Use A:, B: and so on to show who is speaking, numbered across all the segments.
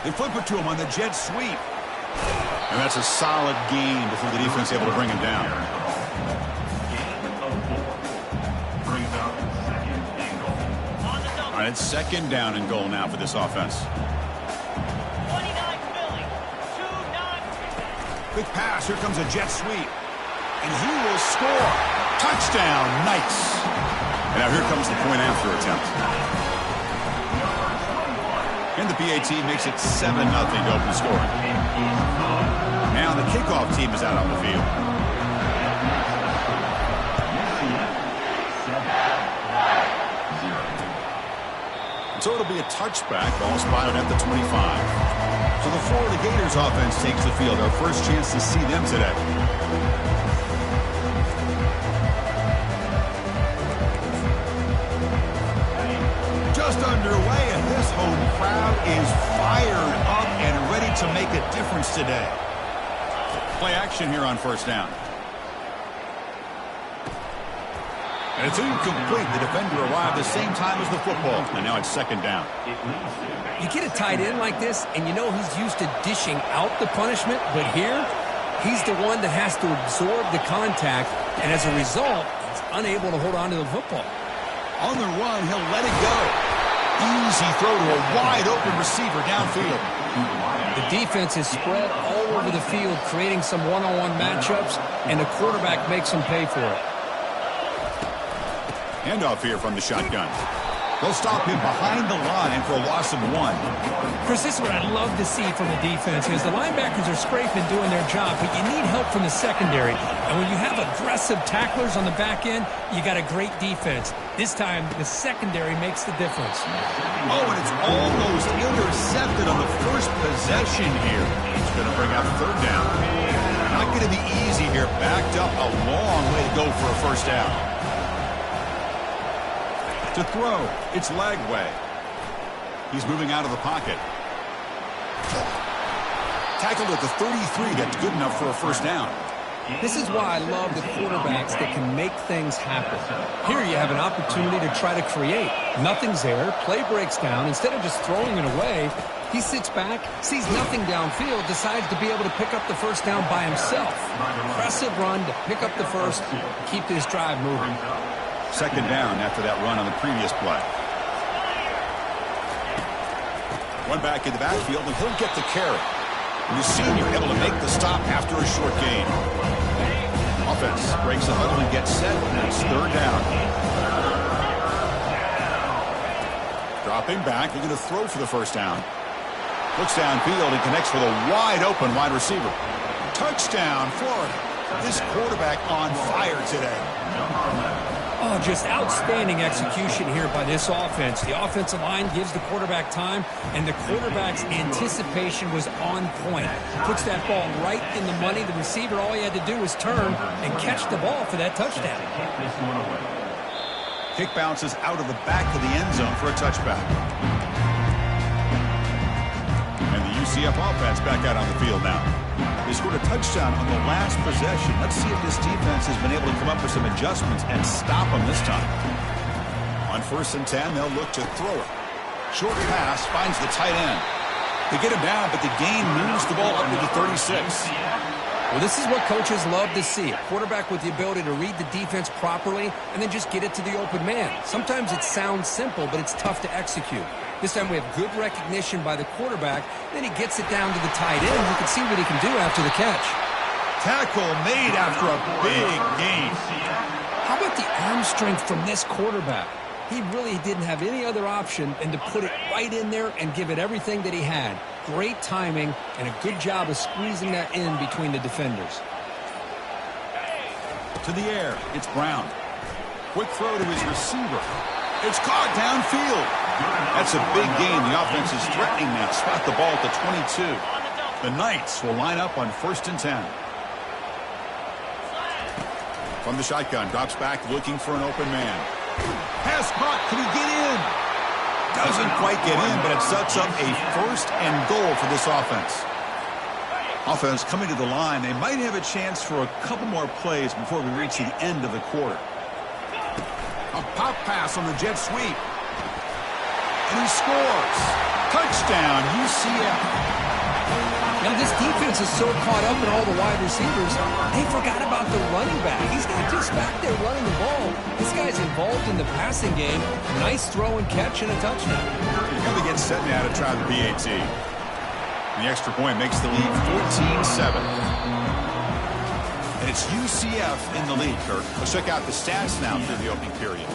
A: They flip it to him on the jet sweep. And that's a solid gain before the defense able to bring him down. All right, it's second down and goal now for this offense. Quick pass. Here comes a jet sweep. And he will score. Touchdown. Nice. And now here comes the point after attempt. And the PAT makes it 7-0 to open scoring. Now the kickoff team is out on the field. So it'll be a touchback, ball spotted at the 25. So the Florida Gators offense takes the field. Our first chance to see them today. Just underway, and this home crowd is fired up and ready to make a difference today. Play action here on first down. And it's incomplete. The defender arrived the same time as the football. And now it's second down.
B: You get a tight end like this, and you know he's used to dishing out the punishment. But here, he's the one that has to absorb the contact. And as a result, he's unable to hold on to the football.
A: On the run, he'll let it go. Easy throw to a wide-open receiver downfield.
B: The defense is spread all over the field, creating some one-on-one matchups, and the quarterback makes them pay for it.
A: Handoff here from the shotgun. They'll stop him behind the line for a loss of 1.
B: Chris, this is what I'd love to see from the defense is the linebackers are scraping doing their job, but you need help from the secondary. And when you have aggressive tacklers on the back end, you got a great defense. This time, the secondary makes the difference.
A: Oh, and it's almost intercepted on the first possession here. It's going to bring out third down. Not going to be easy here. Backed up a long way to go for a first down. To throw, it's Lagway. He's moving out of the pocket. Tackled at the 33. That's good enough for a first down.
B: This is why I love the quarterbacks that can make things happen. Here you have an opportunity to try to create. Nothing's there. Play breaks down. Instead of just throwing it away, he sits back, sees nothing downfield, decides to be able to pick up the first down by himself. Impressive run to pick up the first, keep this drive moving.
A: Second down after that run on the previous play. One back in the backfield, and he'll get the carry. And the senior able to make the stop after a short gain. Offense breaks the huddle and gets set. That's third down. Dropping back, looking to throw for the first down. Looks downfield and connects with a wide-open wide receiver. Touchdown, Florida. This quarterback on fire today.
B: Oh, just outstanding execution here by this offense. The offensive line gives the quarterback time, and the quarterback's anticipation was on point. Puts that ball right in the money. The receiver, all he had to do was turn and catch the ball for that touchdown.
A: Kick bounces out of the back of the end zone for a touchback. And the UCF offense back out on the field now. They scored a touchdown on the last possession. Let's see if this defense has been able to come up with some adjustments and stop them this time. On 1st and 10, they'll look to throw it. Short pass finds the tight end. They get him down, but the gain moves the ball up to the 36.
B: Well, this is what coaches love to see. A quarterback with the ability to read the defense properly and then just get it to the open man. Sometimes it sounds simple, but it's tough to execute. This time we have good recognition by the quarterback. Then he gets it down to the tight end. You can see what he can do after the catch.
A: Tackle made after a big gain.
B: How about the arm strength from this quarterback? He really didn't have any other option than to put it right in there and give it everything that he had. Great timing and a good job of squeezing that in between the defenders.
A: To the air, it's Brown. Quick throw to his receiver. It's caught downfield. That's a big gain. The offense is threatening that. Spot the ball at the 22. The Knights will line up on 1st and 10. From the shotgun, drops back looking for an open man. Pass caught. Can he get in? Doesn't quite get in, but it sets up a 1st and goal for this offense. Offense coming to the line. They might have a chance for a couple more plays before we reach the end of the quarter. A pop pass on the jet sweep. And he scores. Touchdown, UCF.
B: Now, this defense is so caught up in all the wide receivers, they forgot about the running back. He's not just back there running the ball. This guy's involved in the passing game. Nice throw and catch and a touchdown.
A: Here they get set now to try the PAT. The extra point makes the lead 14-7. And it's UCF in the lead, Kirk. Let's check out the stats now through the opening period.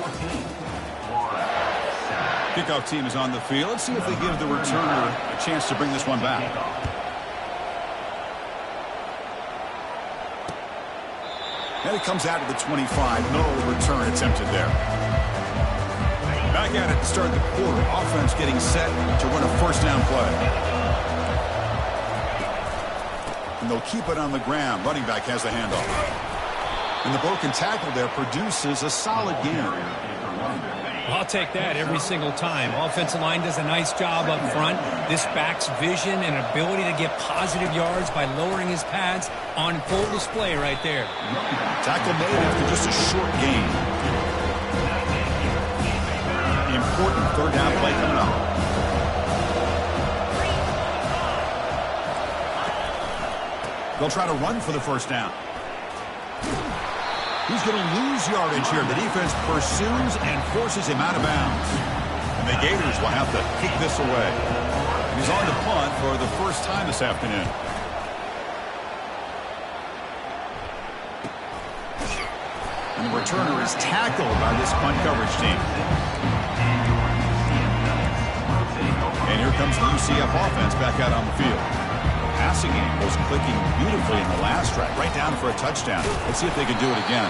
A: Kickoff team is on the field. Let's see if they give the returner a chance to bring this one back. And it comes out to the 25. No return attempted there. Back at it to start the quarter. Offense getting set to run a first down play. And they'll keep it on the ground. Running back has the handoff. And the broken tackle there produces a solid gain.
B: I'll take that every single time. Offensive line does a nice job up front. This back's vision and ability to get positive yards by lowering his pads on full display right there.
A: Tackle made after just a short gain. The important third down play coming up. They'll try to run for the first down. He's going to lose yardage here. The defense pursues and forces him out of bounds. And the Gators will have to kick this away. He's on to punt for the first time this afternoon. And the returner is tackled by this punt coverage team. And here comes the UCF offense back out on the field. Passing game was clicking beautifully in the last drive, right down for a touchdown. Let's see if they can do it again.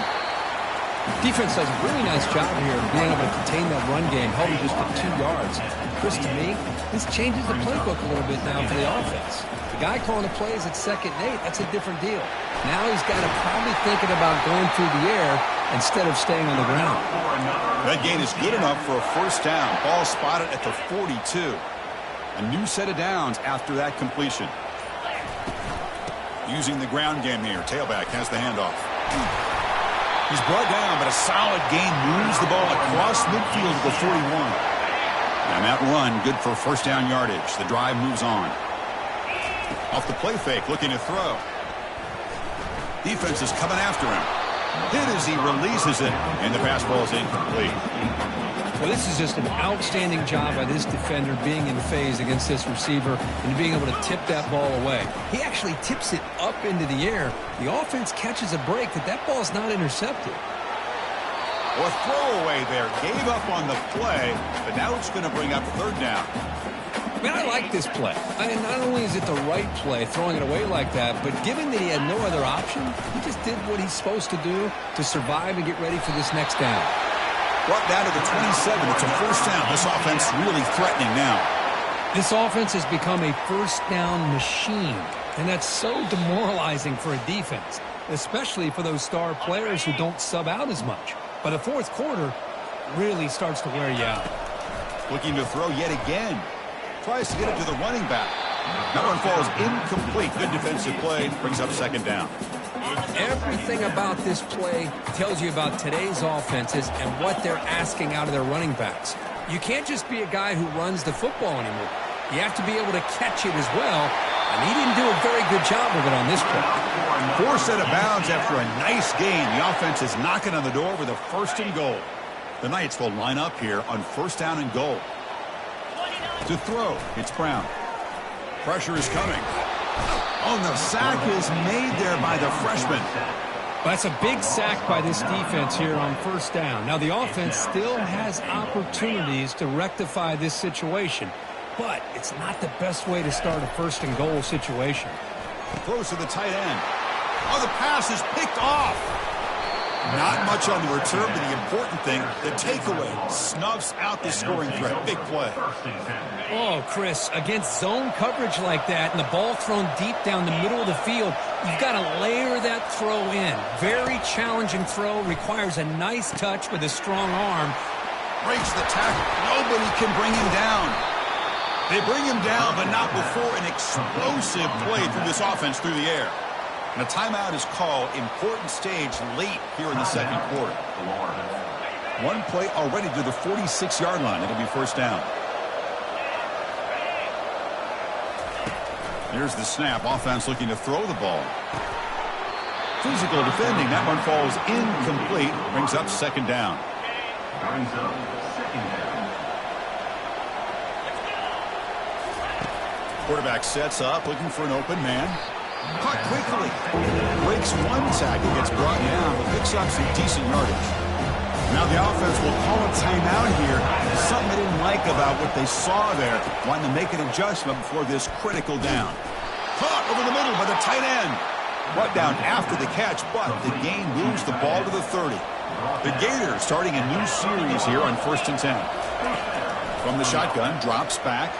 B: Defense does a really nice job here of being able to contain that run game, held just to 2 yards. Chris, to me, this changes the playbook a little bit now for the offense. The guy calling the plays at 2nd and 8, that's a different deal. Now he's got to probably thinking about going through the air instead of staying on the ground.
A: That gain is good enough for a first down. Ball spotted at the 42. A new set of downs after that completion. Using the ground game here. Tailback has the handoff. He's brought down, but a solid gain moves the ball across midfield to the 41. And that run, good for first down yardage. The drive moves on. Off the play fake, looking to throw. Defense is coming after him. Hit as he releases it, and the pass ball is incomplete.
B: Well, this is just an outstanding job by this defender being in phase against this receiver and being able to tip that ball away. He actually tips it up into the air. The offense catches a break that ball's not intercepted.
A: Well, a throwaway there. Gave up on the play, but now it's going to bring up third down.
B: Man, I like this play. Not only is it the right play, throwing it away like that, but given that he had no other option, he just did what he's supposed to do to survive and get ready for this next down.
A: Brought down to the 27. It's a first down. This offense really threatening now.
B: This offense has become a first down machine, and that's so demoralizing for a defense, especially for those star players who don't sub out as much. By the fourth quarter, really starts to wear you out.
A: Looking to throw yet again. Tries to get it to the running back. That one falls incomplete. Good defensive play. Brings up second down.
B: Everything about this play tells you about today's offenses and what they're asking out of their running backs. You can't just be a guy who runs the football anymore. You have to be able to catch it as well, and he didn't do a very good job of it on this play.
A: 4 set of bounds after a nice gain. The offense is knocking on the door with a first and goal. The Knights will line up here on first down and goal. To throw, it's Brown. Pressure is coming. Oh, the sack is made there by the freshman.
B: That's a big sack by this defense here on first down. Now, the offense still has opportunities to rectify this situation, but it's not the best way to start a first and goal situation.
A: Throws to the tight end. Oh, the pass is picked off. Not much on the return, but the important thing, the takeaway, snuffs out the scoring threat. Big play.
B: Oh, Chris, against zone coverage like that and the ball thrown deep down the middle of the field, you've got to layer that throw in. Very challenging throw, requires a nice touch with a strong arm.
A: Breaks the tackle. Nobody can bring him down. They bring him down, but not before an explosive play through this offense through the air. And a timeout is called. Important stage late here in the second quarter. One play already to the 46-yard line. It'll be first down. Here's the snap. Offense looking to throw the ball. Physical defending. That one falls incomplete. Brings up second down. Quarterback sets up, looking for an open man. Caught quickly. Breaks one tackle, gets brought down, but picks up some decent yardage. Now the offense will call a timeout here. Something they didn't like about what they saw there. Wanting to make an adjustment before this critical down. Caught over the middle by the tight end. Brought down after the catch, but the game moves the ball to the 30. The Gators starting a new series here on 1st and 10. From the shotgun, drops back.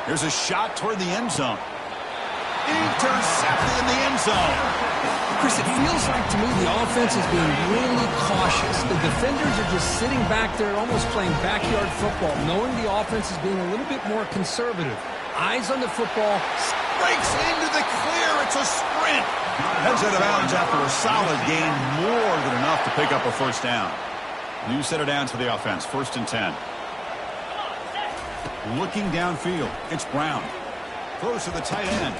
A: There's a shot toward the end zone. Intercepted in the end zone.
B: Chris, it feels like to me the offense is being really cautious. The defenders are just sitting back there almost playing backyard football, knowing the offense is being a little bit more conservative. Eyes on the football.
A: Breaks into the clear. It's a sprint. Heads out of bounds after a solid gain, more than enough to pick up a first down. New set of downs for the offense, 1st and 10. Looking downfield, it's Brown. Throws to the tight end.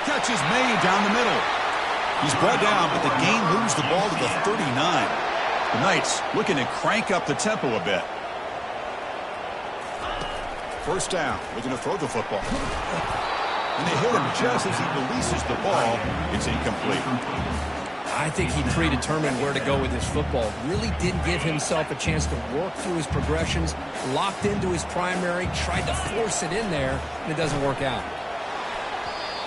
A: Catch is made down the middle. He's brought down, but the gain moves the ball to the 39. The Knights looking to crank up the tempo a bit. First down, looking to throw the football. And they hit him just as he releases the ball. It's incomplete.
B: I think he predetermined where to go with his football. Really didn't give himself a chance to work through his progressions. Locked into his primary, tried to force it in there, and it doesn't work out.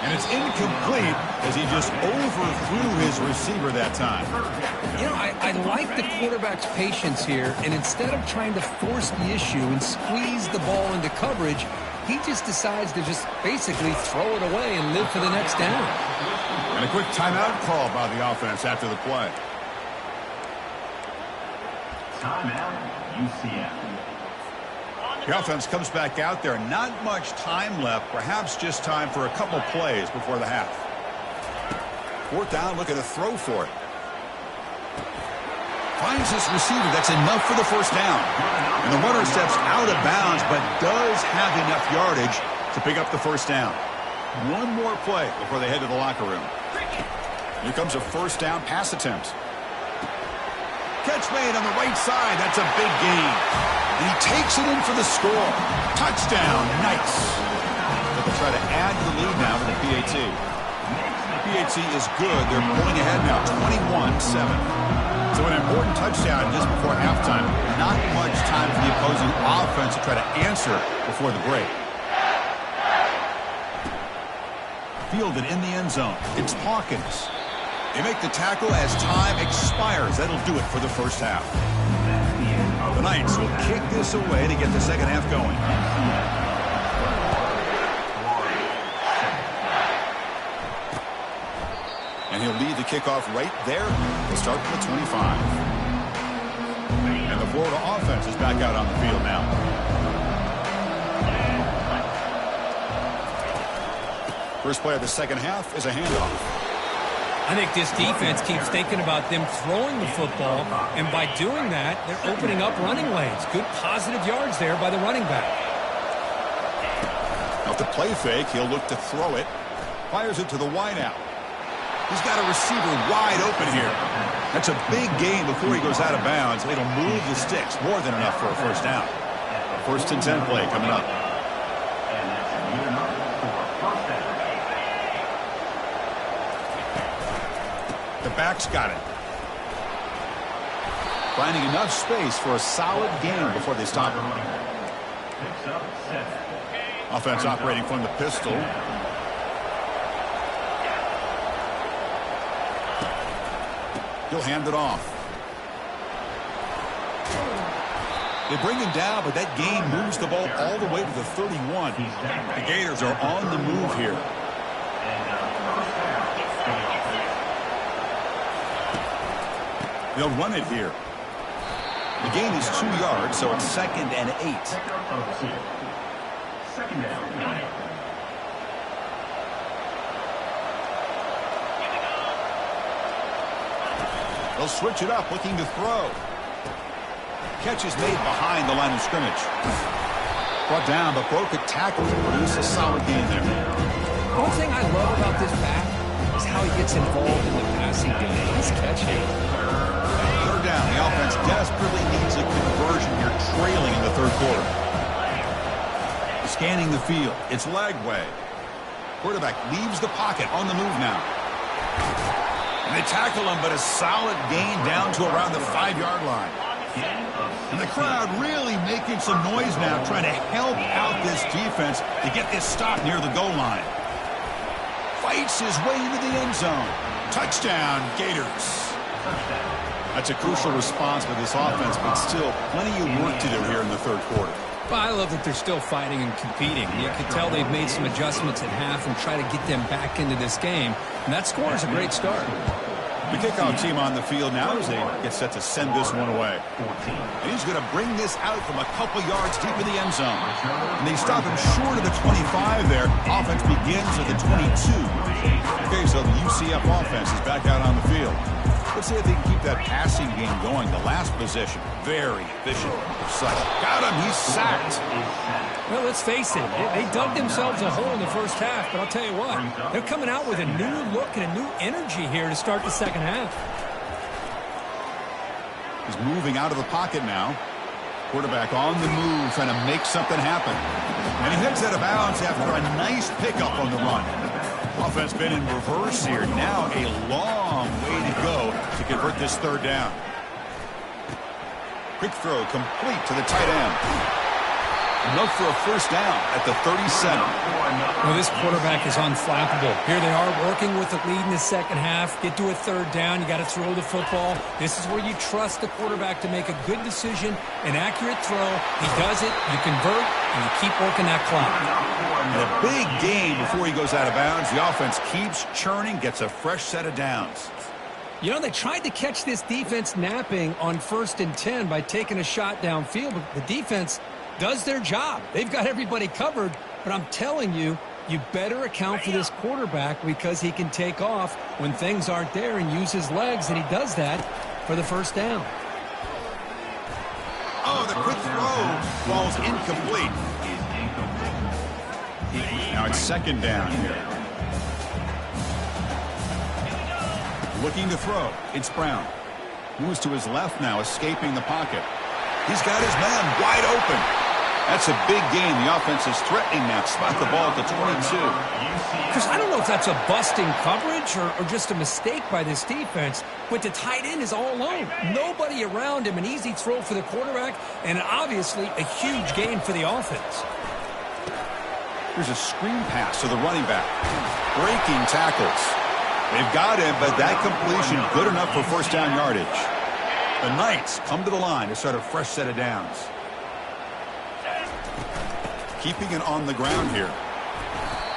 A: And it's incomplete as he just overthrew his receiver that time.
B: You know, I like the quarterback's patience here, and instead of trying to force the issue and squeeze the ball into coverage, he just decides to just basically throw it away and live for the next down.
A: And a quick timeout call by the offense after the play.
C: Timeout, UCF.
A: The offense comes back out there. Not much time left. Perhaps just time for a couple plays before the half. 4th down, looking to throw for it. Finds his receiver. That's enough for the first down. And the runner steps out of bounds, but does have enough yardage to pick up the first down. One more play before they head to the locker room. Here comes a first down pass attempt. Catch made on the right side. That's a big gain. And he takes it in for the score. Touchdown, Knights. But they'll try to add to the lead now with the PAT. The PAT is good. They're pulling ahead now, 21-7. So an important touchdown just before halftime. Not much time for the opposing offense to try to answer before the break. Fielded in the end zone. It's Hawkins. They make the tackle as time expires. That'll do it for the first half. The Knights will kick this away to get the second half going. And he'll lead the kickoff right there. He'll start from the 25. And the Florida offense is back out on the field now. First play of the second half is a handoff.
B: I think this defense keeps thinking about them throwing the football, and by doing that, they're opening up running lanes. Good positive yards there by the running back.
A: Off the play fake, he'll look to throw it. Fires it to the wideout. He's got a receiver wide open here. That's a big gain before he goes out of bounds. It'll move the sticks, more than enough for a first down. 1st and 10 play coming up. The back's got it. Finding enough space for a solid gain before they stop him. Offense operating from the pistol. He'll hand it off. They bring him down, but that gain moves the ball all the way to the 31. The Gators are on the move here. They'll run it here. The gain is 2 yards, so it's 2nd and 8.
C: Second down.
A: They'll switch it up, looking to throw. Catch is made behind the line of scrimmage. Brought down, but broke a tackle to produce a solid gain there.
B: One thing I gets involved in the passing game. Nice catch here.
A: Third down. The offense desperately needs a conversion here, trailing in the third quarter. Scanning the field. It's leg way. Quarterback leaves the pocket on the move now. And they tackle him, but a solid gain down to around the 5-yard line. And the crowd really making some noise now, trying to help out this defense to get this stop near the goal line. Fights his way into the end zone. Touchdown, Gators. That's a crucial response for this offense, but still plenty of work to do here in the third quarter.
B: Well, I love that they're still fighting and competing. You can tell they've made some adjustments at half and try to get them back into this game. And that score is a great start.
A: The kickoff team on the field now as they get set to send this one away. And he's going to bring this out from a couple yards deep in the end zone. And they stop him short of the 25 there. Offense begins at the 22. Okay, so the UCF offense is back out on the field. Let's see if they can keep that passing game going. The last possession, very efficient. Got him. He's sacked.
B: Well, let's face it. They dug themselves a hole in the first half, but I'll tell you what. They're coming out with a new look and a new energy here to start the second half.
A: He's moving out of the pocket now. Quarterback on the move, trying to make something happen. And he heads out of bounds after a nice pickup on the run. Offense been in reverse here. Now a long way to go to convert this third down. Quick throw complete to the tight end. Enough for a first down at the 37.
B: Well, this quarterback is unflappable. Here they are working with the lead in the second half. Get to a third down. You got to throw the football. This is where you trust the quarterback to make a good decision, an accurate throw. He does it, you convert, and you keep working that clock.
A: And a big gain before he goes out of bounds. The offense keeps churning, gets a fresh set of downs.
B: You know, they tried to catch this defense napping on 1st and 10 by taking a shot downfield, but the defense does their job. They've got everybody covered, but I'm telling you, you better account for this quarterback because he can take off when things aren't there and use his legs, and he does that for the first down.
A: Oh, the quick throw falls incomplete. Now it's second down here. Looking to throw. It's Brown. Moves to his left now, escaping the pocket. He's got his man wide open. That's a big gain. The offense is threatening now. Spot the ball at the 22.
B: Chris, I don't know if that's a busting coverage or just a mistake by this defense, but the tight end is all alone. Nobody around him. An easy throw for the quarterback, and obviously a huge gain for the offense.
A: Here's a screen pass to the running back. Breaking tackles. They've got him, but that completion good enough for first down yardage. The Knights come to the line to start a fresh set of downs. Keeping it on the ground here.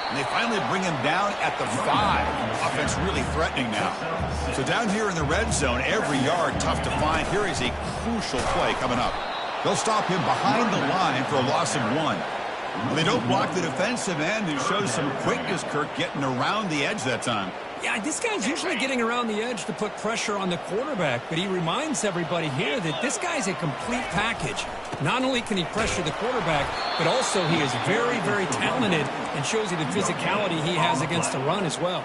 A: And they finally bring him down at the 5. Offense really threatening now. So down here in the red zone, every yard tough to find. Here is a crucial play coming up. They'll stop him behind the line for a loss of 1. They don't block the defensive end and shows some quickness, Kirk, getting around the edge that time.
B: Yeah, this guy's usually getting around the edge to put pressure on the quarterback, but he reminds everybody here that this guy's a complete package. Not only can he pressure the quarterback, but also he is very, very talented and shows you the physicality he has against the run as well.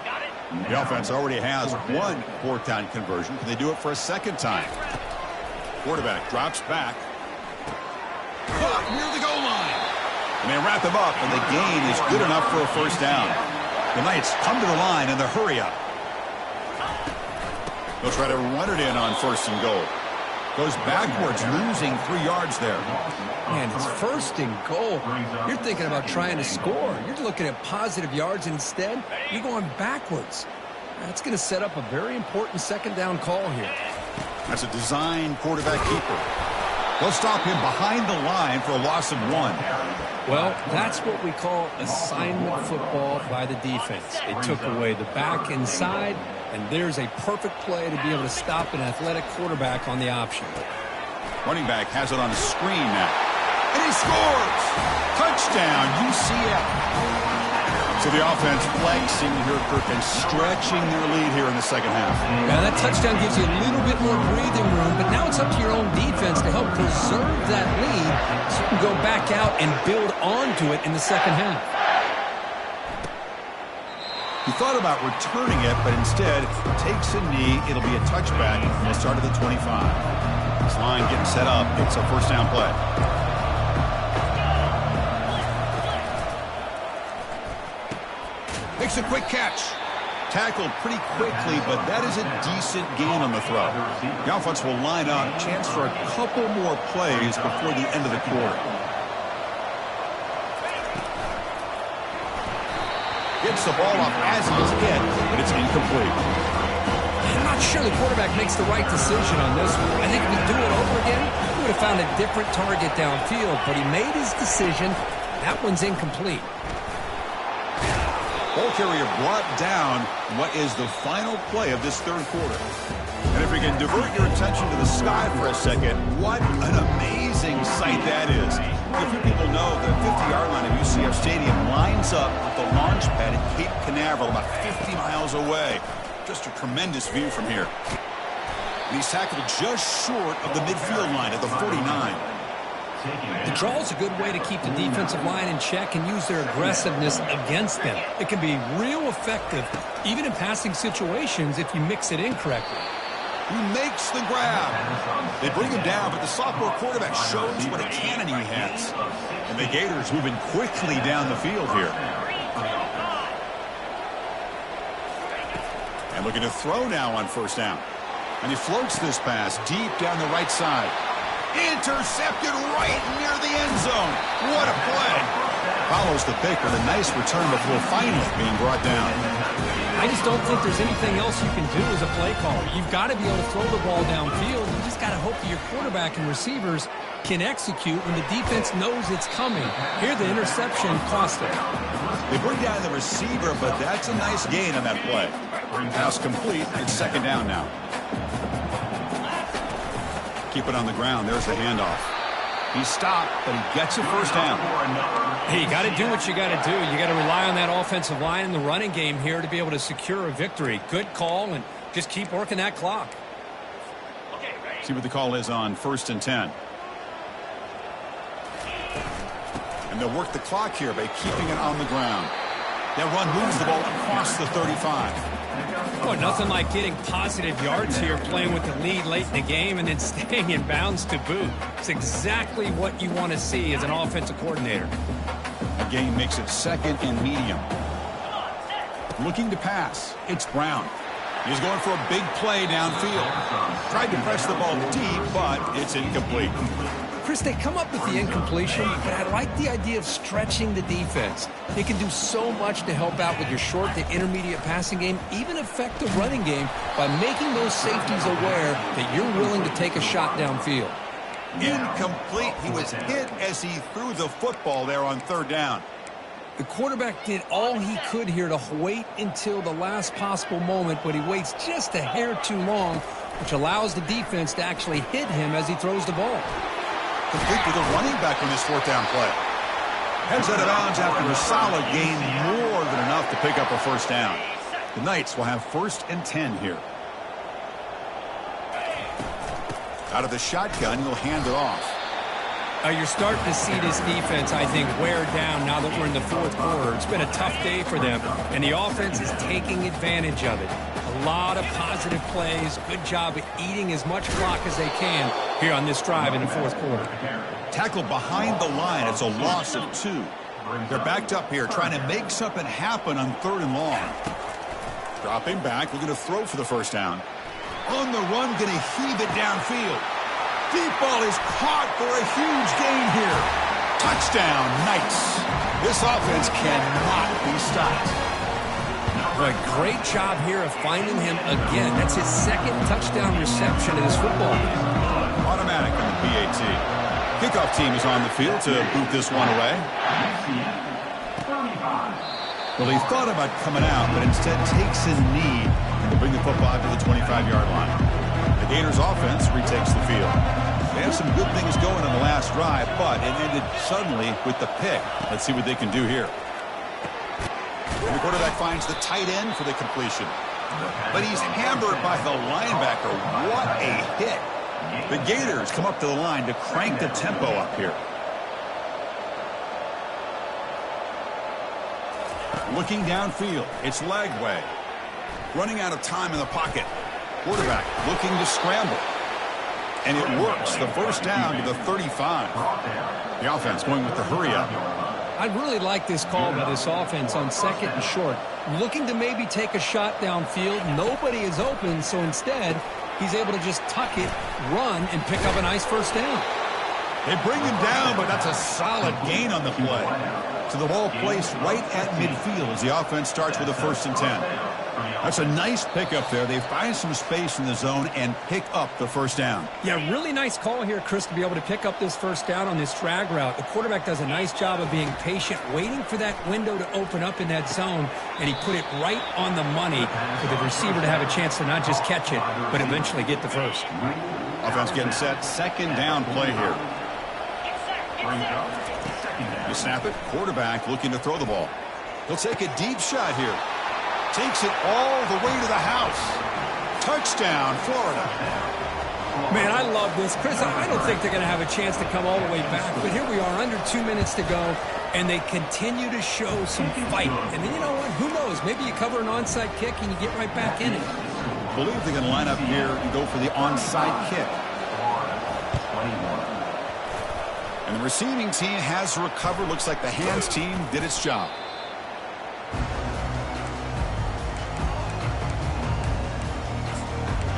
A: The offense already has one fourth-down conversion. Can they do it for a second time? Quarterback drops back. Near the goal line. And they wrap him up, and the gain is good enough for a first down. The Knights come to the line in the hurry-up. They'll try to run it in on 1st and goal. Goes backwards, losing 3 yards there.
B: Man, it's 1st and goal. You're thinking about trying to score. You're looking at positive yards, and instead, you're going backwards. That's going to set up a very important second down call here.
A: That's a design quarterback keeper. They'll stop him behind the line for a loss of 1.
B: Well, that's what we call assignment football by the defense. They took away the back inside, and there's a perfect play to be able to stop an athletic quarterback on the option.
A: Running back has it on a screen now. And he scores! Touchdown, UCF. So the offense flexing here, Kirk, and stretching their lead here in the second half.
B: Yeah, that touchdown gives you a little bit more breathing room, but now it's up to your own defense to help preserve that lead so you can go back out and build onto it in the second half.
A: He thought about returning it, but instead takes a knee. It'll be a touchback from the start of the 25. This line getting set up. It's a first down play. Makes a quick catch. Tackled pretty quickly, but that is a decent gain on the throw. The offense will line up. Chance for a couple more plays before the end of the quarter. Gets the ball off as he's hit, but it's incomplete.
B: I'm not sure the quarterback makes the right decision on this one. I think if we do it over again, he would have found a different target downfield, but he made his decision. That one's incomplete.
A: Ball carrier brought down what is the final play of this third quarter. And if we can divert your attention to the sky for a second, what an amazing sight that is. A few people know the 50-yard line of UCF Stadium lines up with the launch pad at Cape Canaveral about 50 miles away. Just a tremendous view from here. And he's tackled just short of the midfield line at the 49.
B: The draw is a good way to keep the defensive line in check and use their aggressiveness against them. It can be real effective, even in passing situations, if you mix it in correctly.
A: He makes the grab. They bring him down, but the sophomore quarterback shows what a cannon he has. And the Gators moving quickly down the field here. And looking to throw now on first down. And he floats this pass deep down the right side. Intercepted right near the end zone. What a play. Follows the pick with a nice return before finally being brought down.
B: I just don't think there's anything else you can do as a play caller. You've got to be able to throw the ball downfield. You just got to hope that your quarterback and receivers can execute when the defense knows it's coming. Here, the interception cost them.
A: They bring down the receiver, but that's a nice gain on that play. Pass complete. It's second down now. Keep it on the ground. There's the handoff. He stopped, but he gets a first down.
B: Hey, you got to do what you got to do. You got to rely on that offensive line in the running game here to be able to secure a victory. Good call, and just keep working that clock.
A: See what the call is on 1st and 10. And they'll work the clock here by keeping it on the ground. That run moves the ball across the 35.
B: Well, nothing like getting positive yards here, playing with the lead late in the game and then staying in bounds to boot. It's exactly what you want to see as an offensive coordinator.
A: A gain makes it second and medium. Looking to pass. It's Brown. He's going for a big play downfield. Tried to press the ball deep, but it's incomplete.
B: Chris, they come up with the incompletion, but I like the idea of stretching the defense. They can do so much to help out with your short to intermediate passing game, even affect the running game by making those safeties aware that you're willing to take a shot downfield.
A: Incomplete. He was hit as he threw the football there on third down.
B: The quarterback did all he could here to wait until the last possible moment, but he waits just a hair too long, which allows the defense to actually hit him as he throws the ball.
A: Complete with a running back on this fourth down play. Heads out of bounds after a solid gain, more than enough to pick up a first down. The Knights will have 1st and 10 here. Out of the shotgun, he'll hand it off.
B: You're starting to see this defense, I think, wear down now that we're in the fourth quarter. It's been a tough day for them, and the offense is taking advantage of it. A lot of positive plays. Good job at eating as much clock as they can here on this drive in the fourth quarter.
A: Tackled behind the line. It's a loss of 2. They're backed up here trying to make something happen on 3rd and long. Dropping back. We're going to throw for the first down. On the run, going to heave it downfield. Deep ball is caught for a huge gain here. Touchdown, Knights. This offense cannot be stopped.
B: A great job here of finding him again. That's his second touchdown reception in his football game.
A: Automatic on the PAT. Kickoff team is on the field to boot this one away. Well, he thought about coming out, but instead takes a knee to bring the football to the 25-yard line. The Gators offense retakes the field. They have some good things going on the last drive, but it ended suddenly with the pick. Let's see what they can do here. And the quarterback finds the tight end for the completion. But he's hammered by the linebacker. What a hit. The Gators come up to the line to crank the tempo up here. Looking downfield. It's Lagway. Running out of time in the pocket. Quarterback looking to scramble. And it works. The first down to the 35. The offense going with the hurry up.
B: I really like this call by this offense on 2nd and short. Looking to maybe take a shot downfield. Nobody is open, so instead, he's able to just tuck it, run, and pick up a nice first down.
A: They bring him down, but that's a solid gain on the play. So the ball placed right at midfield as the offense starts with a 1st and 10. That's a nice pickup there. They find some space in the zone and pick up the first down.
B: Yeah, really nice call here, Chris, to be able to pick up this first down on this drag route. The quarterback does a nice job of being patient, waiting for that window to open up in that zone, and he put it right on the money for the receiver to have a chance to not just catch it, but eventually get the first.
A: Offense getting set. 2nd down play here. You snap it. Quarterback looking to throw the ball. He'll take a deep shot here. Takes it all the way to the house. Touchdown, Florida.
B: Man, I love this. Chris, I don't think they're going to have a chance to come all the way back, but here we are, under 2 minutes to go, and they continue to show some fight. And then, you know what? Who knows? Maybe you cover an onside kick and you get right back in it.
A: I believe they're going to line up here and go for the onside kick. And the receiving team has recovered. Looks like the hands team did its job.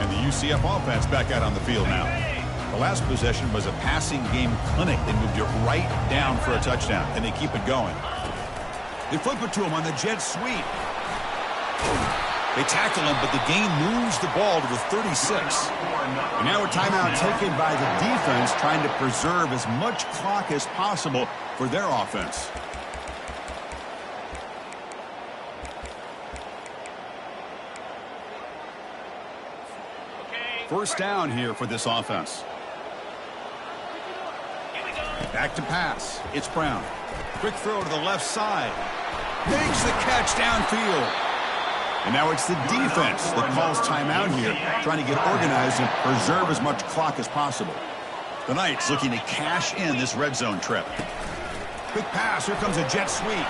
A: And the UCF offense back out on the field now. The last possession was a passing game clinic. They moved it right down for a touchdown, and they keep it going. They flip it to him on the jet sweep. They tackle him, but the game moves the ball to the 36. And now a timeout taken by the defense, trying to preserve as much clock as possible for their offense. First down here for this offense. Back to pass. It's Brown. Quick throw to the left side. Makes the catch downfield. And now it's the defense that calls timeout here, trying to get organized and preserve as much clock as possible. The Knights looking to cash in this red zone trip. Quick pass. Here comes a jet sweep.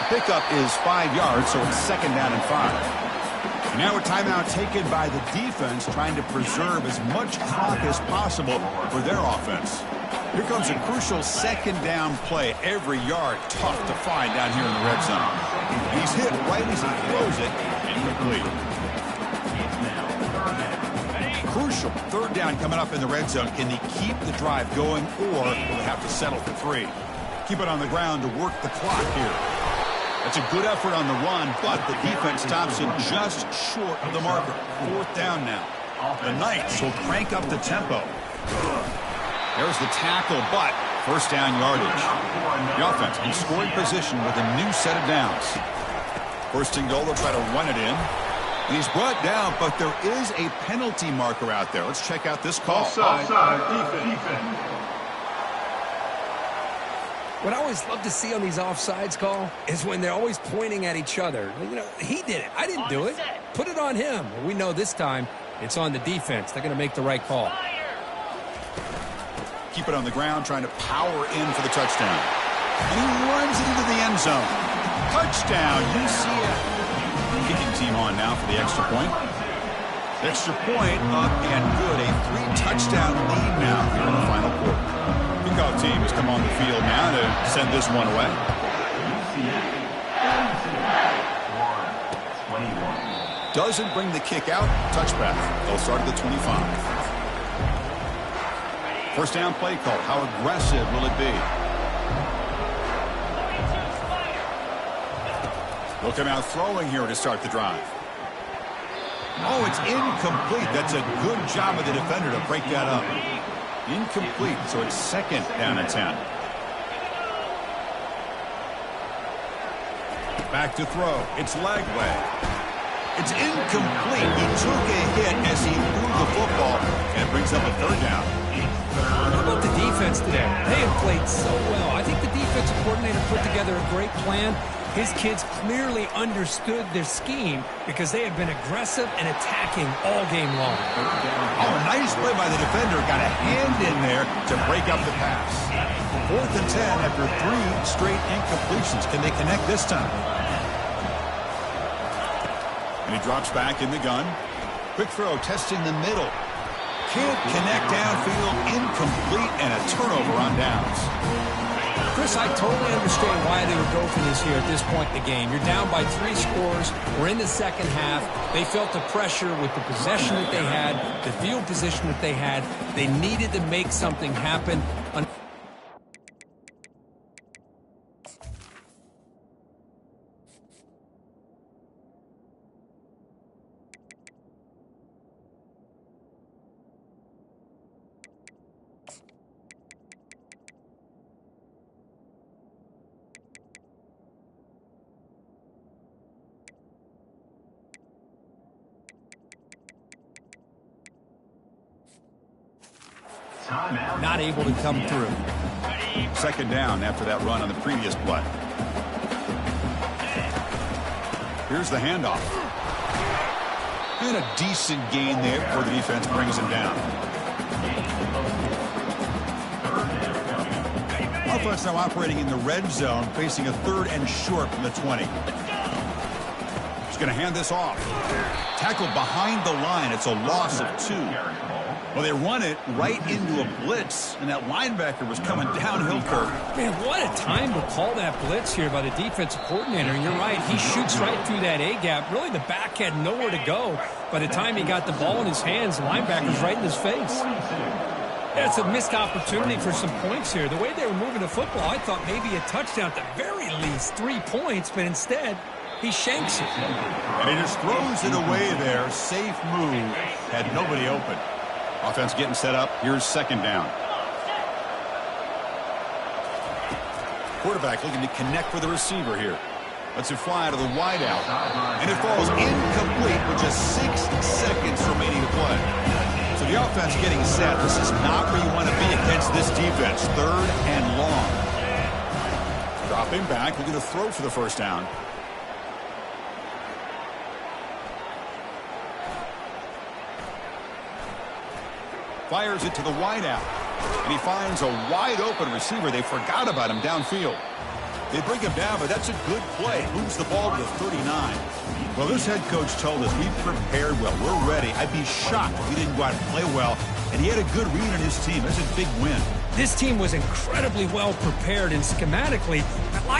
A: The pickup is 5 yards, so it's 2nd down and 5. Now a timeout taken by the defense, trying to preserve as much clock as possible for their offense. Here comes a crucial 2nd down play. Every yard tough to find down here in the red zone. And he's hit right as he throws it, incomplete. Crucial 3rd down coming up in the red zone. Can they keep the drive going, or will they have to settle for 3? Keep it on the ground to work the clock here. That's a good effort on the run, but the defense stops it just short of the marker. 4th down now. The Knights will crank up the tempo. There's the tackle, but 1st down yardage. The offense in scoring position with a new set of downs. 1st and goal, they'll try to run it in. And he's brought down, but there is a penalty marker out there. Let's check out this call.
C: Offside, defense.
B: What I always love to see on these offsides call is when they're always pointing at each other. You know, he did it. I didn't do it. Put it on him. Well, we know this time it's on the defense. They're going to make the right call.
A: Keep it on the ground, trying to power in for the touchdown. And he runs it into the end zone. Touchdown, UCF. Kicking team on now for the extra point. Extra point up and good. A 3-touchdown lead now here in the final quarter. Kickoff team has come on the field now to send this one away. Doesn't bring the kick out. Touchback. They'll start at the 25. 1st down play call. How aggressive will it be? They'll come out throwing here to start the drive. Oh, it's incomplete. That's a good job of the defender to break that up. Incomplete, so it's 2nd down and 10. Back to throw. It's Lagway. It's incomplete. He took a hit as he threw the football, and it brings up a 3rd down.
B: How about the defense today? They have played so well. I think the defensive coordinator put together a great plan. His kids clearly understood their scheme because they had been aggressive and attacking all game long.
A: Oh, a nice play by the defender. Got a hand in there to break up the pass. 4th and 10 after 3 straight incompletions. Can they connect this time? And he drops back in the gun. Quick throw, testing the middle. Can't connect downfield, incomplete, and a turnover on downs.
B: Chris, I totally understand why they would go for this here at this point in the game. You're down by 3 scores. We're in the second half. They felt the pressure with the possession that they had, the field position that they had. They needed to make something happen. Not able to come through.
A: Second down after that run on the previous play. Here's the handoff. And a decent gain there before the defense brings him down. Offense now operating in the red zone, facing a 3rd and short from the 20. He's going to hand this off. Tackled behind the line. It's a loss of 2. Well, they run it right into a blitz, and that linebacker was coming downhill, Kirk.
B: Man, what a time to call that blitz here by the defensive coordinator. And you're right, he shoots right through that A-gap. Really, the back had nowhere to go. By the time he got the ball in his hands, the linebacker's right in his face. Yeah, it's a missed opportunity for some points here. The way they were moving the football, I thought maybe a touchdown at the very least, 3 points, but instead, he shanks it.
A: And he just throws it away there. Safe move. Had nobody open. Offense getting set up. Here's second down. Quarterback looking to connect with the receiver here. Lets it fly to the wide out. And it falls incomplete with just 6 seconds remaining to play. So the offense getting set. This is not where you want to be against this defense. 3rd and long. Dropping back. Looking to throw for the first down. Fires it to the wideout. And he finds a wide-open receiver. They forgot about him downfield. They bring him down, but that's a good play. Moves the ball to the 39. Well, this head coach told us we prepared well. We're ready. I'd be shocked if he didn't go out and play well. And he had a good read on his team. That's a big win.
B: This team was incredibly well prepared, and schematically, I like